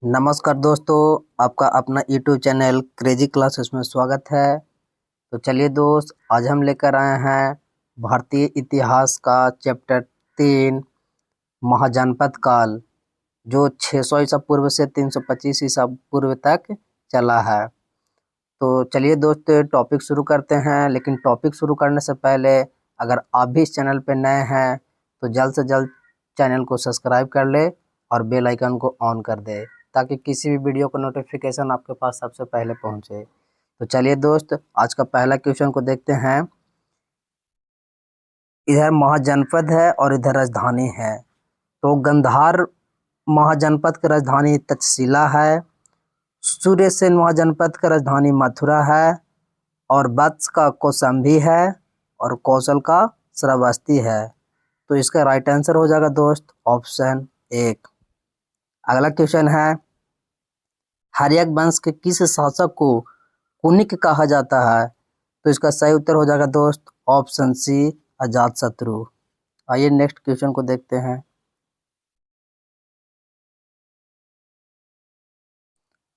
नमस्कार दोस्तों, आपका अपना यूट्यूब चैनल क्रेजी क्लासेस में स्वागत है। तो चलिए दोस्त, आज हम लेकर आए हैं भारतीय इतिहास का चैप्टर 3 महाजनपद काल, जो 600 ईसा पूर्व से 325 ईसा पूर्व तक चला है। तो चलिए दोस्त, टॉपिक शुरू करते हैं। लेकिन टॉपिक शुरू करने से पहले अगर आप भी इस चैनल पर नए हैं तो जल्द से जल्द चैनल को सब्सक्राइब कर ले और बेल आइकन को ऑन कर दे, ताकि किसी भी वीडियो का नोटिफिकेशन आपके पास सबसे पहले पहुंचे। तो चलिए दोस्त, आज का पहला क्वेश्चन को देखते हैं। इधर महाजनपद है और इधर राजधानी है। तो गंधार महाजनपद की राजधानी तक्षशिला है, सूर्यसेन महाजनपद का राजधानी मथुरा है, और वत्स का कौशाम्बी है, और कौशल का श्रावस्ती है। तो इसका राइट आंसर हो जाएगा दोस्त ऑप्शन 1। अगला क्वेश्चन है, हर्यक वंश के किस शासक को कुनिक कहा जाता है? तो इसका सही उत्तर हो जाएगा दोस्त ऑप्शन सी, अजातशत्रु। आइए नेक्स्ट क्वेश्चन को देखते हैं।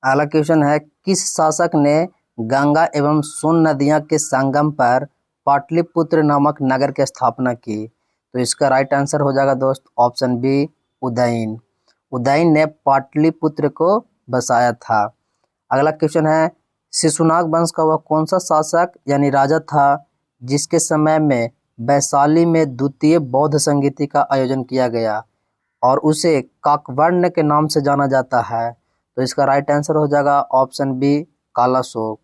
अगला क्वेश्चन है, किस शासक ने गंगा एवं सोन नदियां के संगम पर पाटलिपुत्र नामक नगर की स्थापना की? तो इसका राइट आंसर हो जाएगा दोस्त ऑप्शन बी, उदयन। उदयन ने पाटलिपुत्र को बसाया था। अगला क्वेश्चन है, शिशुनाग वंश का वह कौन सा शासक यानी राजा था जिसके समय में वैशाली में द्वितीय बौद्ध संगीति का आयोजन किया गया और उसे काकवर्ण के नाम से जाना जाता है? तो इसका राइट आंसर हो जाएगा ऑप्शन बी, कालाशोक।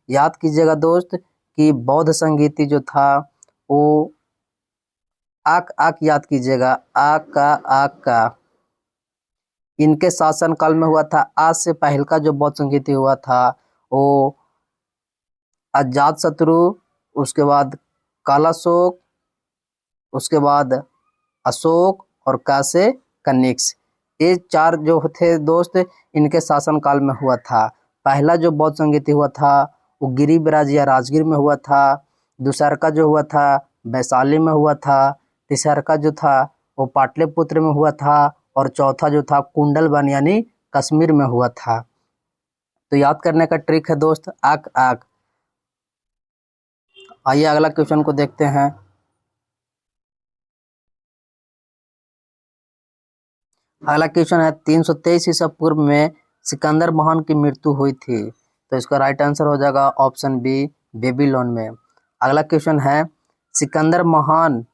याद कीजिएगा दोस्त कि बौद्ध संगीति जो था वो आक आक याद कीजिएगा, आक का इनके शासन काल में हुआ था। आज से पहल का जो बौद्ध संगीति हुआ था वो अजातशत्रु, उसके बाद कालाशोक, उसके बाद अशोक और का से कनिष्क, ये चार जो थे दोस्त इनके शासन काल में हुआ था। पहला जो बौद्ध संगीति हुआ था वो गिरिराज या राजगीर में हुआ था। दूसरा का जो हुआ था वैशाली में हुआ था। तीसरा का जो था वो पाटलिपुत्र में हुआ था, और चौथा जो था कुंडलवन यानी कश्मीर में हुआ था। तो याद करने का ट्रिक है दोस्त आक आक। आइए अगला क्वेश्चन को देखते हैं। अगला क्वेश्चन है, 323 ईसा पूर्व में सिकंदर महान की मृत्यु हुई थी। तो इसका राइट आंसर हो जाएगा ऑप्शन बी, बेबीलोन में। अगला क्वेश्चन है, सिकंदर महान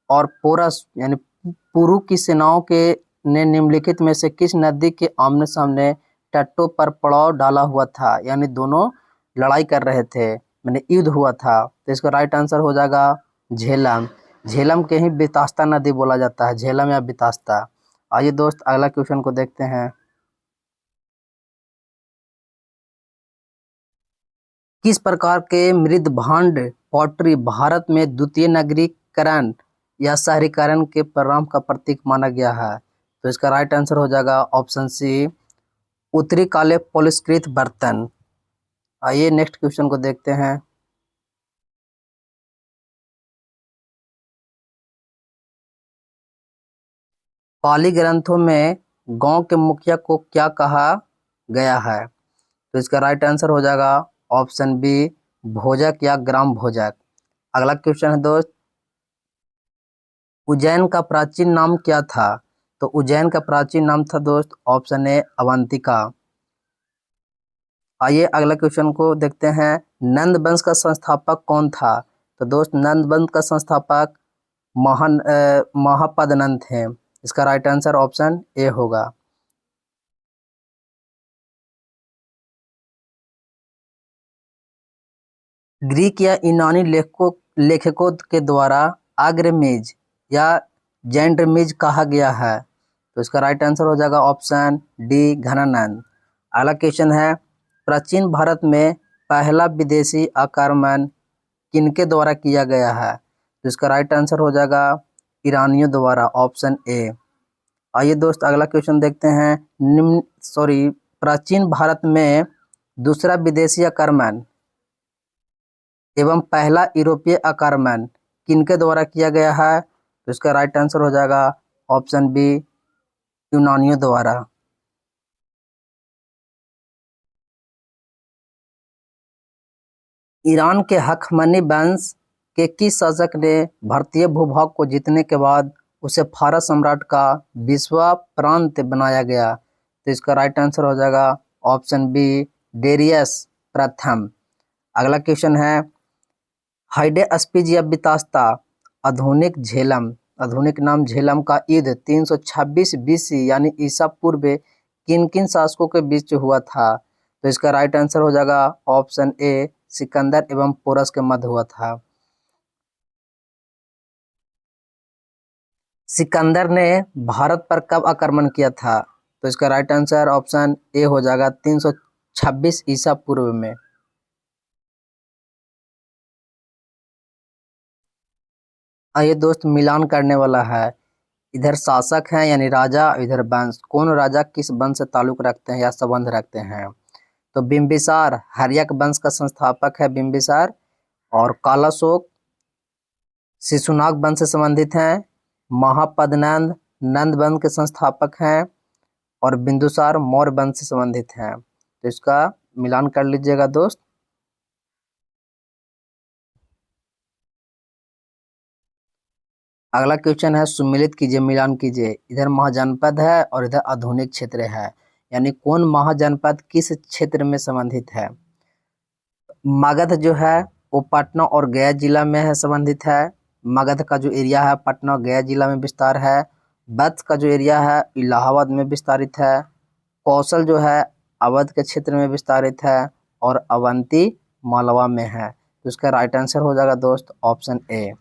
और पोरस यानी पुरु की सेनाओं के ने निम्नलिखित में से किस नदी के आमने सामने तटों पर पड़ाव डाला हुआ था, यानी दोनों लड़ाई कर रहे थे, मैंने युद्ध हुआ था? तो इसका राइट आंसर हो जाएगा झेलम। झेलम के ही बितास्ता नदी बोला जाता है, झेलम या बितास्ता। आइए दोस्त अगला क्वेश्चन को देखते हैं। किस प्रकार के मृद भांड पॉटरी भारत में द्वितीय नगरीकरण या शहरीकरण के परिणाम का प्रतीक माना गया है? तो इसका राइट आंसर हो जाएगा ऑप्शन सी, उत्तरी काले पॉलिशकृत बर्तन। आइए नेक्स्ट क्वेश्चन को देखते हैं। पाली ग्रंथों में गांव के मुखिया को क्या कहा गया है? तो इसका राइट आंसर हो जाएगा ऑप्शन बी, भोजक या ग्राम भोजक। अगला क्वेश्चन है दोस्त, उज्जैन का प्राचीन नाम क्या था? तो उज्जैन का प्राचीन नाम था दोस्त ऑप्शन ए, अवंतिका। आइए अगला क्वेश्चन को देखते हैं, नंद वंश का संस्थापक कौन था? तो दोस्त नंद वंश का संस्थापक महापद नंद थे। इसका राइट आंसर ऑप्शन ए होगा। ग्रीक या यूनानी लेखकों के द्वारा अग्रमीज या जेंड्रमीज कहा गया है? तो इसका राइट आंसर हो जाएगा ऑप्शन डी, घनानंद। अगला क्वेश्चन है, प्राचीन भारत में पहला विदेशी आक्रमण किनके द्वारा किया गया है? तो इसका राइट आंसर हो जाएगा ईरानियों द्वारा, ऑप्शन ए। आइए दोस्त अगला क्वेश्चन देखते हैं। प्राचीन भारत में दूसरा विदेशी आक्रमण एवं पहला यूरोपीय आक्रमण किनके द्वारा किया गया है? तो इसका राइट आंसर हो जाएगा ऑप्शन बी, यूनानियों द्वारा। ईरान के हखमनी वंश के किस शासक ने भारतीय भूभाग को जीतने के बाद उसे फारस सम्राट का 20वां प्रांत बनाया गया? तो इसका राइट आंसर हो जाएगा ऑप्शन बी, डेरियस प्रथम। अगला क्वेश्चन है, हाइडे अस्पिजिया बितास्ता आधुनिक झेलम, आधुनिक नाम झेलम का युद्ध 326 बीसी यानी ईसा पूर्व किन किन शासकों के बीच हुआ था? तो इसका राइट आंसर हो जाएगा ऑप्शन ए, सिकंदर एवं पोरस के मध्य हुआ था। सिकंदर ने भारत पर कब आक्रमण किया था? तो इसका राइट आंसर ऑप्शन ए हो जाएगा 326 ईसा पूर्व में। आइए दोस्त, मिलान करने वाला है। इधर शासक हैं यानी राजा, इधर वंश, कौन राजा किस वंश से ताल्लुक रखते हैं या संबंध रखते हैं? तो बिंबिसार हर्यक वंश का संस्थापक है बिंबिसार, और कालाशोक शिशुनाग वंश से संबंधित हैं, महापद्नंद नंद वंश के संस्थापक हैं, और बिंदुसार मौर्य वंश से संबंधित हैं। तो इसका मिलान कर लीजिएगा दोस्त। अगला क्वेश्चन है, सुमिलित कीजिए, मिलान कीजिए। इधर महाजनपद है और इधर आधुनिक क्षेत्र है, यानी कौन महाजनपद किस क्षेत्र में संबंधित है? मगध जो है वो पटना और गया जिला में है, संबंधित है। मगध का जो एरिया है पटना और गया जिला में विस्तार है। वत्स का जो एरिया है इलाहाबाद में विस्तारित है। कौशल जो है अवध के क्षेत्र में विस्तारित है, और अवंती मालवा में है। तो इसका राइट आंसर हो जाएगा दोस्त ऑप्शन ए।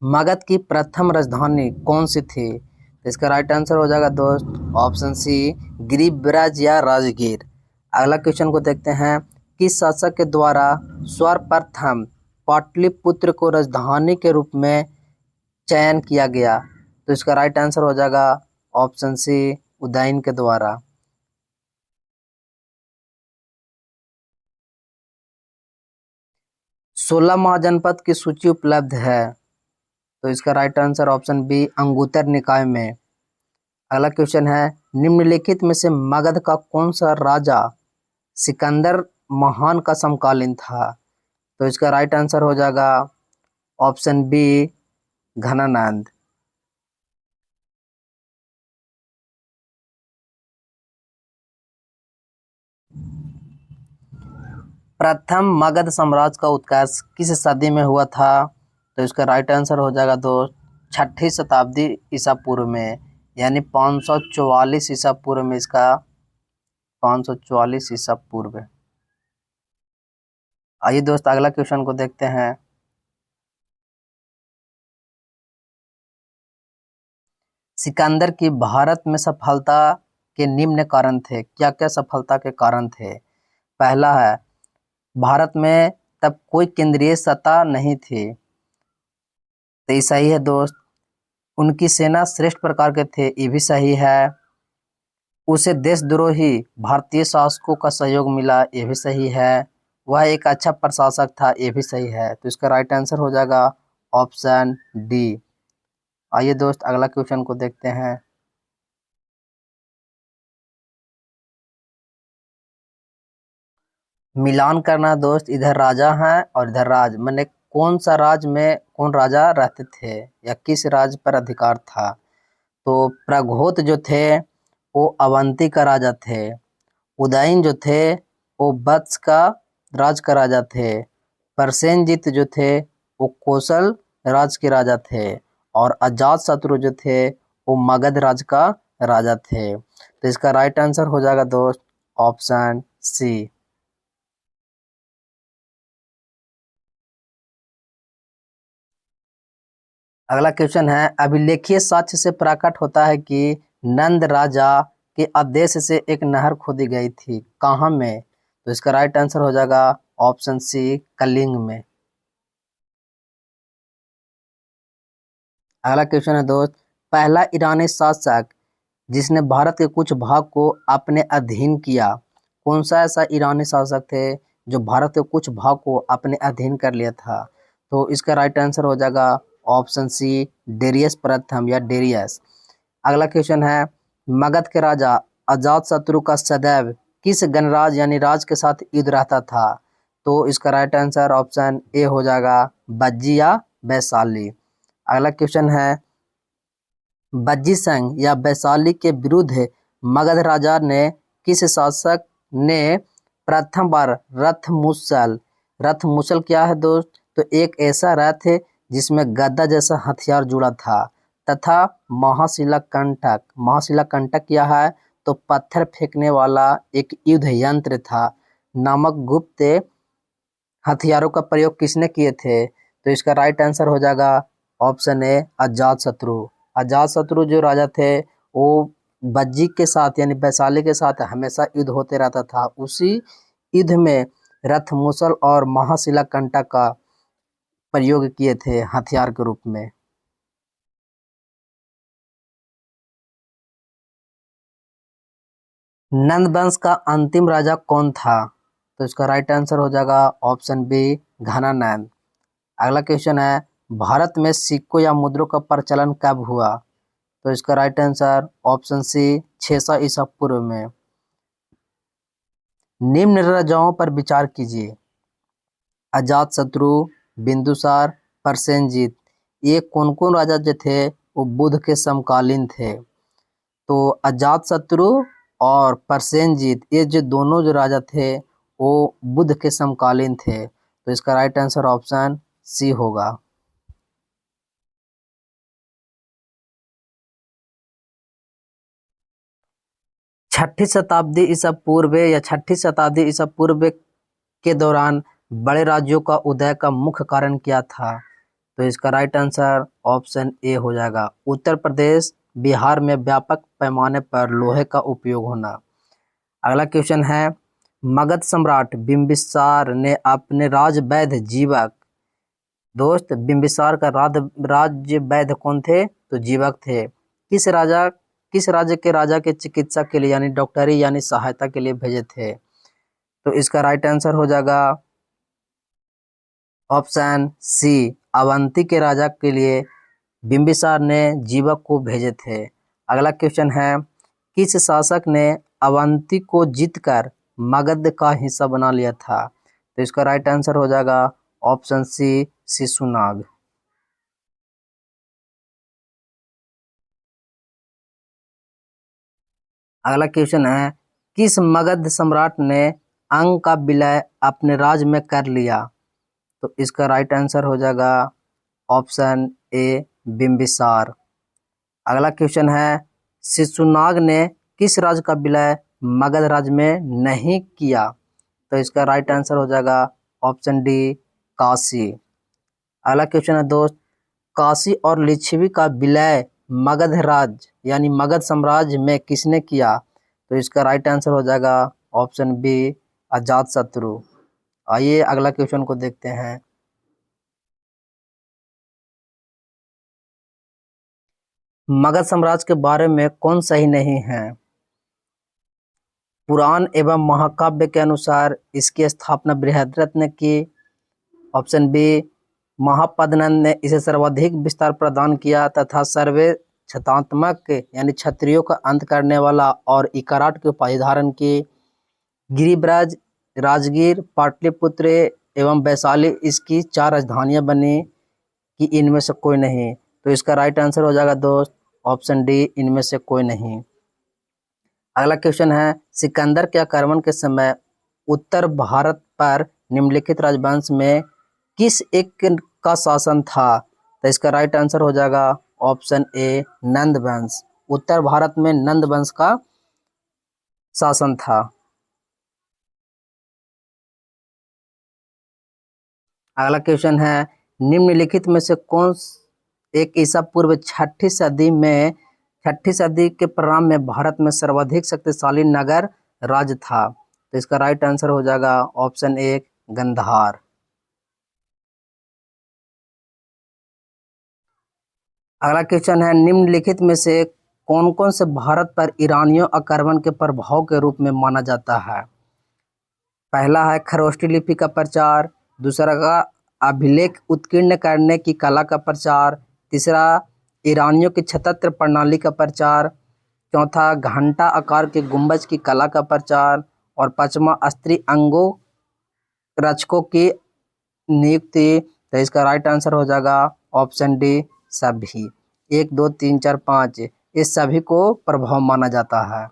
मगध की प्रथम राजधानी कौन सी थी? तो इसका राइट आंसर हो जाएगा दोस्त ऑप्शन सी, गिरिब्राज या राजगीर। अगला क्वेश्चन को देखते हैं, किस शासक के द्वारा सर्वप्रथम पाटलिपुत्र को राजधानी के रूप में चयन किया गया? तो इसका राइट आंसर हो जाएगा ऑप्शन सी, उदयन के द्वारा। 16 महाजनपद की सूची उपलब्ध है, तो इसका right answer option B, Anguttara Nikaya में। अगला क्वेश्चन है, निम्नलिखित में से मगध का कौन सा राजा सिकंदर महान का समकालीन था? तो इसका राइट आंसर हो जाएगा ऑप्शन बी, घनानंद। प्रथम मगध साम्राज्य का उत्कर्ष किस सदी में हुआ था? तो इसका राइट आंसर हो जाएगा दोस्त 6ठी शताब्दी ईसा पूर्व में, यानी 544 ईसा पूर्व में। इसका 544 ईसा पूर्व। आइए दोस्त अगला क्वेश्चन को देखते हैं। सिकंदर की भारत में सफलता के निम्न कारण थे, क्या क्या सफलता के कारण थे? पहला है, भारत में तब कोई केंद्रीय सत्ता नहीं थी, तो ये सही है दोस्त। उनकी सेना श्रेष्ठ प्रकार के थे, ये भी सही है। उसे देशद्रोही भारतीय शासकों का सहयोग मिला, ये भी सही है। वह एक अच्छा प्रशासक था, ये भी सही है। तो इसका राइट आंसर हो जाएगा ऑप्शन डी। आइए दोस्त अगला क्वेश्चन को देखते हैं। मिलान करना दोस्त, इधर राजा हैं और इधर राज, मैंने कौन सा राज में कौन राजा रहते थे या किस राज पर अधिकार था? तो प्रघोत जो थे वो अवंती का राजा थे। उदयन जो थे वो वत्स का राज का राजा थे। प्रसेनजीत जो थे वो कौशल राज के राजा थे, और अजात शत्रु जो थे वो मगध राज का राजा थे। तो इसका राइट आंसर हो जाएगा दोस्त ऑप्शन सी। अगला क्वेश्चन है, अभिलेखीय साक्ष्य से प्रकट होता है कि नंद राजा के आदेश से एक नहर खोदी गई थी, कहाँ में? तो इसका राइट आंसर हो जाएगा ऑप्शन सी, कलिंग में। अगला क्वेश्चन है दोस्त, पहला ईरानी शासक जिसने भारत के कुछ भाग को अपने अधीन किया, कौन सा ऐसा ईरानी शासक थे जो भारत के कुछ भाग को अपने अधीन कर लिया था? तो इसका राइट आंसर हो जाएगा ऑप्शन सी, डेरियस प्रथम या डेरियस। अगला क्वेश्चन है, मगध के राजा अजातशत्रु का सदैव किस गणराज यानी राज के साथ युद्ध रहता था? तो इसका राइट आंसर ऑप्शन ए हो जाएगा बज्जी या वैशाली। अगला क्वेश्चन है बज्जी संघ या वैशाली के विरुद्ध मगध राजा ने किस शासक ने प्रथम बार रथ मुसल क्या है दोस्त? तो एक ऐसा रथ है जिसमें गदा जैसा हथियार जुड़ा था तथा महाशिला कंटक क्या है? तो पत्थर फेंकने वाला एक युद्ध यंत्र था। नामक गुप्त हथियारों का प्रयोग किसने किए थे? तो इसका राइट आंसर हो जाएगा ऑप्शन ए अजातशत्रु। अजातशत्रु जो राजा थे वो बज्जी के साथ यानी वैशाली के साथ हमेशा युद्ध होते रहता था। उसी युद्ध में रथ मुसल और महाशिला कंटक का प्रयोग किए थे हथियार के रूप में। नंद वंश का अंतिम राजा कौन था? तो इसका राइट आंसर हो जाएगा ऑप्शन बी घनानंद। अगला क्वेश्चन है भारत में सिक्कों या मुद्रों का प्रचलन कब हुआ? तो इसका राइट आंसर ऑप्शन सी 600 ईसा पूर्व में। निम्न राजाओं पर विचार कीजिए। अजातशत्रु, बिंदुसार, प्रसेनजीत, ये कौन कौन राजा जो थे वो बुद्ध के समकालीन थे? तो अजातशत्रु और प्रसेनजीत ये जो दोनों जो राजा थे वो बुद्ध के समकालीन थे। तो इसका राइट आंसर ऑप्शन सी होगा। छठी शताब्दी ईसा पूर्व या छठी शताब्दी ईसा पूर्व के दौरान बड़े राज्यों का उदय का मुख्य कारण क्या था? तो इसका राइट आंसर ऑप्शन ए हो जाएगा उत्तर प्रदेश बिहार में व्यापक पैमाने पर लोहे का उपयोग होना। अगला क्वेश्चन है मगध सम्राट बिंबिसार ने अपने राजवैद्य जीवक, दोस्त बिंबिसार का राज्य वैद्य कौन थे? तो जीवक थे। किस राज्य के राजा के चिकित्सा के लिए यानी डॉक्टरी यानी सहायता के लिए भेजे थे? तो इसका राइट आंसर हो जाएगा ऑप्शन सी अवंती के राजा के लिए बिंबिसार ने जीवक को भेजे थे। अगला क्वेश्चन है किस शासक ने अवंती को जीतकर मगध का हिस्सा बना लिया था? तो इसका राइट आंसर हो जाएगा ऑप्शन सी शिशुनाग। अगला क्वेश्चन है किस मगध सम्राट ने अंग का विलय अपने राज्य में कर लिया? तो इसका राइट आंसर हो जाएगा ऑप्शन ए बिंबिसार। अगला क्वेश्चन है शिशुनाग ने किस राज्य का विलय मगध राज्य में नहीं किया? तो इसका राइट आंसर हो जाएगा ऑप्शन डी काशी। अगला क्वेश्चन है दोस्त काशी और लिच्छवी का विलय मगध राज्य यानी मगध साम्राज्य में किसने किया? तो इसका राइट आंसर हो जाएगा ऑप्शन बी अजातशत्रु। आइए अगला क्वेश्चन को देखते हैं। मगध साम्राज्य के बारे में कौन सही नहीं है? पुराण एवं महाकाव्य के अनुसार इसकी स्थापना बृहद्रथ ने की। ऑप्शन बी महापद्मनंद ने इसे सर्वाधिक विस्तार प्रदान किया तथा सर्वे क्षतात्मक यानी क्षत्रियों का अंत करने वाला और इकराट की उपाधि धारण की। गिरिब्रज, राजगीर, पाटलिपुत्र एवं वैशाली इसकी 4 राजधानियां बनी कि इनमें से कोई नहीं? तो इसका राइट आंसर हो जाएगा दोस्त ऑप्शन डी इनमें से कोई नहीं। अगला क्वेश्चन है सिकंदर के आक्रमण के समय उत्तर भारत पर निम्नलिखित राजवंश में किस एक का शासन था? तो इसका राइट आंसर हो जाएगा ऑप्शन ए नंद वंश। उत्तर भारत में नंद वंश का शासन था। अगला क्वेश्चन है निम्नलिखित में से कौन एक ईसा पूर्व छठी सदी के प्रारंभ में भारत में सर्वाधिक शक्तिशाली नगर राज्य था? तो इसका राइट आंसर हो जाएगा ऑप्शन ए गंधार। अगला क्वेश्चन है निम्नलिखित में से कौन कौन से भारत पर ईरानियों आक्रमण के प्रभाव के रूप में माना जाता है? पहला है खरोष्टी लिपि का प्रचार, दूसरा का अभिलेख उत्कीर्ण करने की कला का प्रचार, तीसरा ईरानियों की छत्रत्र प्रणाली का प्रचार, चौथा घंटा आकार के गुंबज की कला का प्रचार, और पांचवा स्त्री अंगों रचकों की नियुक्ति। तो इसका राइट आंसर हो जाएगा ऑप्शन डी सभी। 1 2 3 4 5 इस सभी को प्रभाव माना जाता है।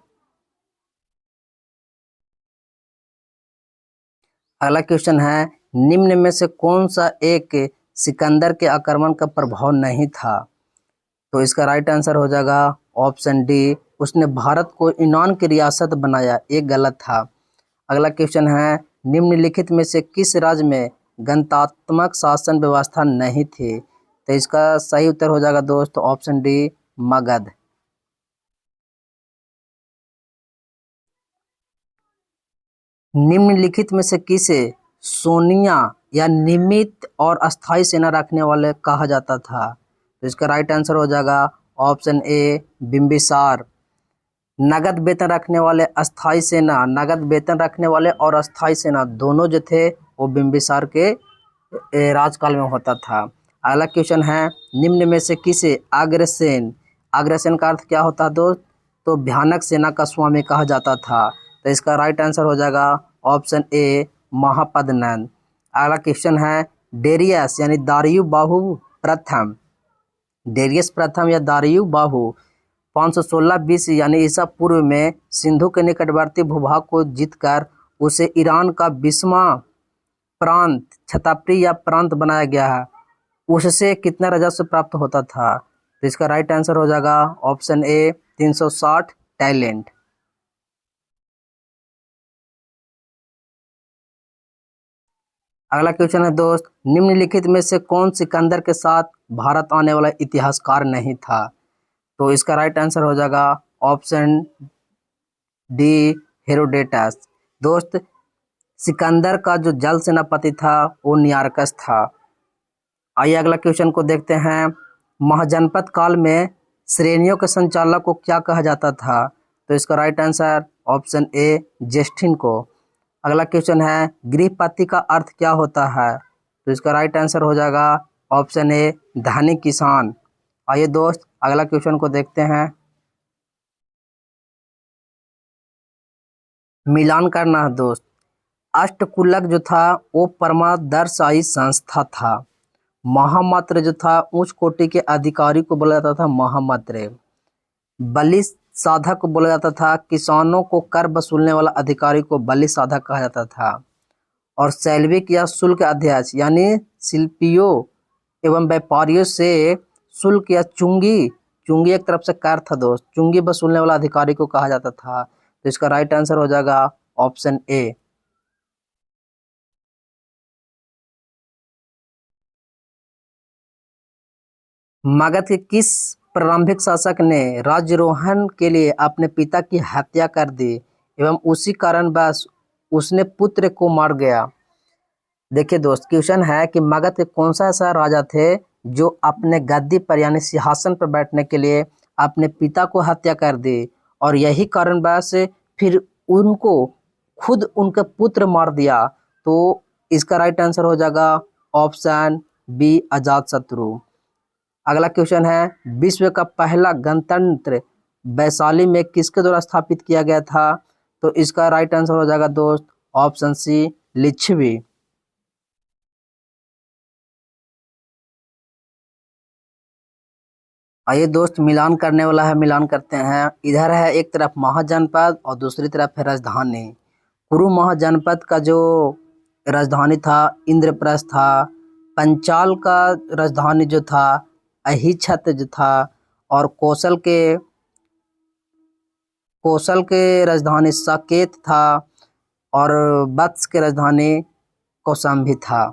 अगला क्वेश्चन है निम्न में से कौन सा एक सिकंदर के आक्रमण का प्रभाव नहीं था। तो इसका राइट आंसर हो जाएगा ऑप्शन डी, उसने भारत को यूनान की रियासत बनाया, एक गलत था। अगला क्वेश्चन है निम्नलिखित में से किस राज्य में गणतात्मक शासन व्यवस्था नहीं थी। तो इसका सही उत्तर हो जाएगा दोस्त ऑप्शन डी मगध। निम्नलिखित में से किसे सोनिया या नियमित और अस्थायी सेना रखने वाले कहा जाता था। तो इसका राइट आंसर हो जाएगा ऑप्शन ए बिंबिसार। नगद वेतन रखने वाले अस्थायी सेना, नगद वेतन रखने वाले और अस्थायी सेना दोनों जो थे वो बिंबिसार के राजकाल में होता था। अगला क्वेश्चन है निम्न में से किसे अग्रसेन, अग्रसेन का अर्थ क्या होता है दोस्त, तो भयानक सेना का स्वामी कहा जाता था। तो इसका राइट आंसर हो जाएगा ऑप्शन ए महापद्मनंद। अगला क्वेश्चन है डेरियस यानी दारियु बाहु प्रथम, डेरियस प्रथम या दारियु बाहु 516 बीसी यानी ईसा पूर्व में सिंधु के निकटवर्ती भूभाग को जीतकर उसे ईरान का 20वां प्रांत क्षत्रपी या प्रांत बनाया गया है। उससे कितना राजस्व प्राप्त होता था। तो इसका राइट आंसर हो जाएगा ऑप्शन ए 360 टैलेंट। अगला क्वेश्चन है दोस्त निम्नलिखित में से कौन सिकंदर के साथ भारत आने वाला इतिहासकार नहीं था। तो इसका राइट आंसर हो जाएगा ऑप्शन डी हेरोडेटस। दोस्त सिकंदर का जो जल सेनापति था वो नियारकस था। आइए अगला क्वेश्चन को देखते हैं महाजनपद काल में श्रेणियों के संचालक को क्या कहा जाता था। तो इसका राइट आंसर ऑप्शन ए जेस्टिन को। अगला क्वेश्चन है गृहपति का अर्थ क्या होता है। तो इसका राइट आंसर हो जाएगा ऑप्शन ए धनी किसान। आइए दोस्त अगला क्वेश्चन को देखते हैं। मिलान करना है दोस्त। अष्टकुलक जो था वो परमादर्शायी संस्था था। महामात्र जो था उच्च कोटि के अधिकारी को बोला जाता था महामात्र। बलि साधक को बोला जाता था, किसानों को कर वसूलने वाला अधिकारी को बलि साधक कहा जाता था। और सैल्विक या शुल्क अध्यक्ष यानी शिल्पियों एवं व्यापारियों से शुल्क या चुंगी, चुंगी एक तरफ से कर था दोस्त, चुंगी वसूलने वाला अधिकारी को कहा जाता था। तो इसका राइट आंसर हो जाएगा ऑप्शन ए। मगध के किस प्रारंभिक शासक ने राज्यारोहण के लिए अपने पिता की हत्या कर दी एवं उसी कारणवश उसने पुत्र को मार गया। देखिए दोस्त क्वेश्चन है कि मगध के कौन सा ऐसा राजा थे जो अपने गद्दी पर यानी सिंहासन पर बैठने के लिए अपने पिता को हत्या कर दी और यही कारणवश फिर उनको खुद उनका पुत्र मार दिया। तो इसका राइट आंसर हो जाएगा ऑप्शन बी अजातशत्रु। अगला क्वेश्चन है विश्व का पहला गणतंत्र वैशाली में किसके द्वारा स्थापित किया गया था। तो इसका राइट आंसर हो जाएगा दोस्त ऑप्शन सी लिच्छवी। आइए दोस्त मिलान करने वाला है, मिलान करते हैं। इधर है एक तरफ महाजनपद और दूसरी तरफ है राजधानी। कुरु महाजनपद का जो राजधानी था इंद्रप्रस्थ था। पंचाल का राजधानी जो था अहिछत्र जो था, और कौशल के राजधानी साकेत था, और वत्स के राजधानी कौशाम्बी था।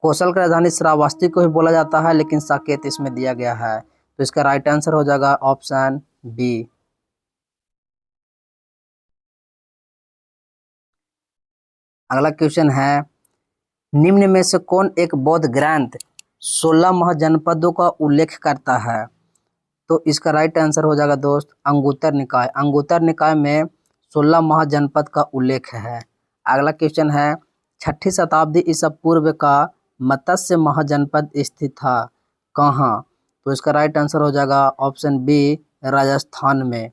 कौशल का राजधानी श्रावस्ती को ही बोला जाता है, लेकिन साकेत इसमें दिया गया है। तो इसका राइट आंसर हो जाएगा ऑप्शन बी। अगला क्वेश्चन है निम्न में से कौन एक बौद्ध ग्रंथ 16 महाजनपदों का उल्लेख करता है। तो इसका राइट आंसर हो जाएगा दोस्त अंगुत्तर निकाय। अंगुत्तर निकाय में 16 महाजनपद का उल्लेख है। अगला क्वेश्चन है 6ठी शताब्दी ईसा पूर्व का मत्स्य महाजनपद स्थित था कहाँ। तो इसका राइट आंसर हो जाएगा ऑप्शन बी राजस्थान में।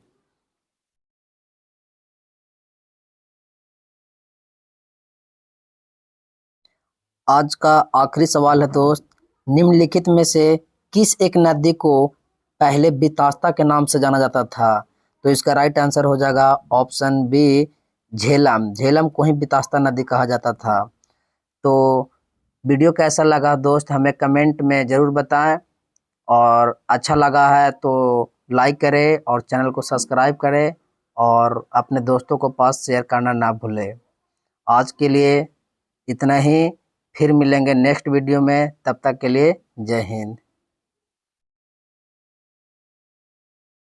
आज का आखिरी सवाल है दोस्त, निम्नलिखित में से किस एक नदी को पहले बितास्ता के नाम से जाना जाता था? तो इसका राइट आंसर हो जाएगा ऑप्शन बी, झेलम। झेलम को ही बितास्ता नदी कहा जाता था। तो वीडियो कैसा लगा दोस्त, हमें कमेंट में ज़रूर बताएं, और अच्छा लगा है तो लाइक करें और चैनल को सब्सक्राइब करें और अपने दोस्तों को पास शेयर करना ना भूलें। आज के लिए इतना ही, फिर मिलेंगे नेक्स्ट वीडियो में, तब तक के लिए जय हिंद।